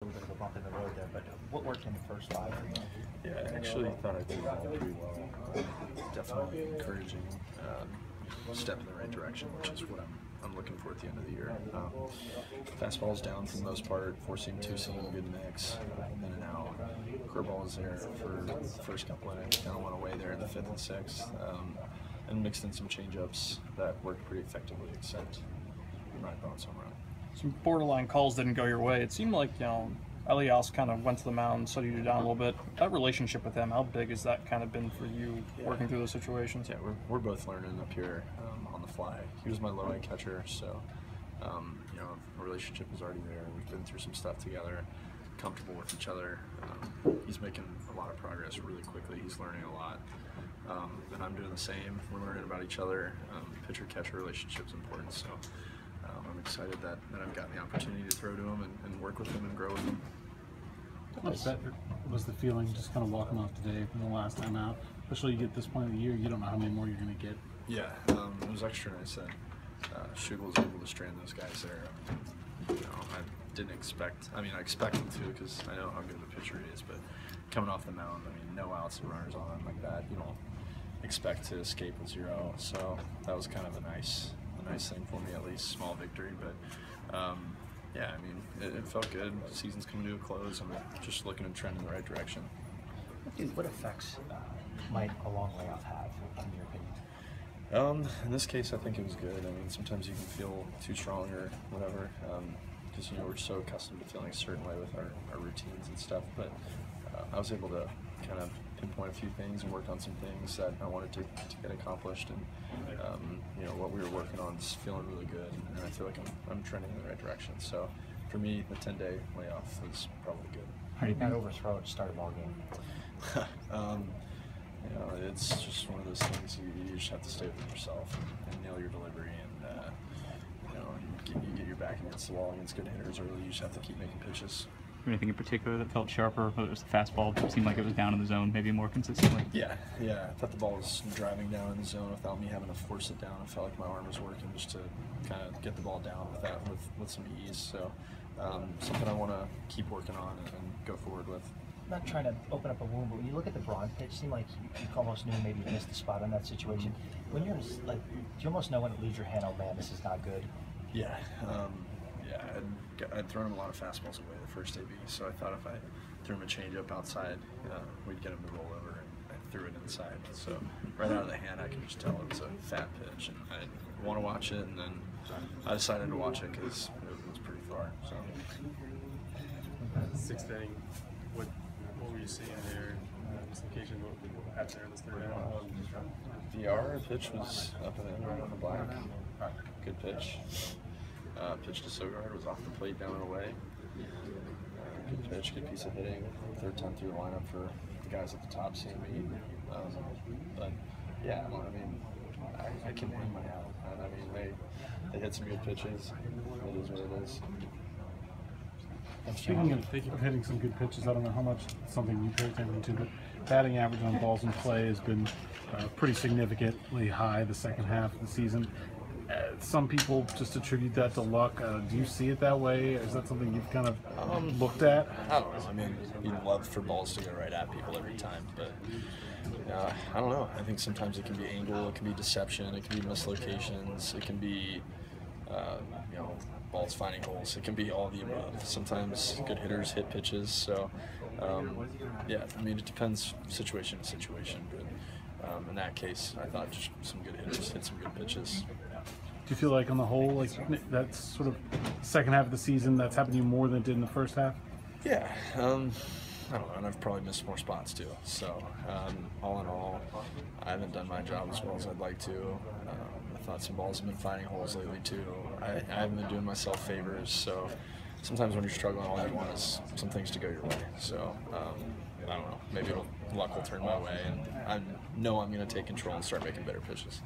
A little bit of a bump in the road there, but what worked in the first five? Yeah, I actually thought I threw the ball pretty well. Definitely encouraging step in the right direction, which is what I'm looking for at the end of the year. Fastball's down for the most part, four-seam, two-seam, good mix, in and out. Curveball was there for the first couple innings, kind of went away there in the fifth and sixth, and mixed in some change-ups that worked pretty effectively, except my bonus home run. Some borderline calls didn't go your way. It seemed like, Elias kind of went to the mound, slowed you down a little bit. That relationship with him, how big has that kind of been for you working through those situations? Yeah, we're both learning up here on the fly. He was my low end catcher, so our relationship was already there. We've been through some stuff together, comfortable with each other. He's making a lot of progress really quickly. He's learning a lot, and I'm doing the same. We're learning about each other. Pitcher-catcher relationship is important, so I'm excited that I've gotten the opportunity to throw to him and work with him and grow with him. How much better was the feeling just kind of walking off today from the last time out? Especially you get this point of the year, you don't know how many more you're going to get. Yeah, it was extra nice that Shug was able to strand those guys there. I didn't expect, I expected to because I know how good of a pitcher he is, but coming off the mound, no outs and runners on like that, you don't expect to escape with zero. So that was kind of a nice thing for me, at least small victory. But yeah, it felt good. The season's coming to a close. I'm just looking to trend in the right direction. What effects might a long layoff have, in your opinion? In this case, I think it was good. Sometimes you can feel too strong or whatever, because we're so accustomed to feeling a certain way with our routines and stuff. But I was able to kind of pinpoint a few things and work on some things that I wanted to get accomplished, and what we were working on is feeling really good, and I feel like I'm trending in the right direction. So for me, the 10-day layoff was probably good. How do you not overthrow it to start a ball game? It's just one of those things you just have to stay with yourself and nail your delivery, and you get your back against the wall against good hitters early. You just have to keep making pitches. Anything in particular that felt sharper? Whether it was the fastball, it seemed like it was down in the zone, maybe more consistently. Yeah. I thought the ball was driving down in the zone without me having to force it down. I felt like my arm was working just to kind of get the ball down with some ease. So something I want to keep working on and go forward with. I'm not trying to open up a wound, but when you look at the Braun pitch, it seemed like you almost knew maybe you missed the spot on that situation. When you're do you almost know when it leaves your hand, oh man, this is not good? Yeah. I'd thrown him a lot of fastballs away the first AB, so I thought if I threw him a changeup outside, we'd get him to roll over, and I threw it inside. So right out of the hand, I could just tell it was a fat pitch, and I didn't want to watch it, and then I decided to watch it because it was pretty far. So. Sixth inning, what were you seeing there? Just in case what happened there in this third inning? The R pitch was up and in, right on the black. Good pitch. Pitch to Sogard was off the plate, down and away. Good pitch, good piece of hitting. Third time through the lineup for the guys at the top seeing me. But yeah, I can hang my hat. And they hit some good pitches. It is what it is. Speaking of hitting some good pitches, I don't know how much something you pay attention to, but batting average on balls in play has been pretty significantly high the second half of the season. Some people just attribute that to luck. Do you see it that way? Is that something you've kind of looked at? I don't know. You'd love for balls to go right at people every time, but I don't know. I think sometimes it can be angle, it can be deception, it can be mislocations, it can be balls finding holes. It can be all the above. Sometimes good hitters hit pitches, so yeah. it depends situation to situation, but in that case, I thought just some good hitters hit some good pitches. Do you feel like on the whole, like that's sort of second half of the season, that's happened to you more than it did in the first half? Yeah, I don't know, and I've probably missed more spots too. So all in all, I haven't done my job as well as I'd like to. I thought some balls have been finding holes lately too. I haven't been doing myself favors, so sometimes when you're struggling, all you want is some things to go your way. So I don't know, maybe luck will turn my way, and I know I'm going to take control and start making better pitches.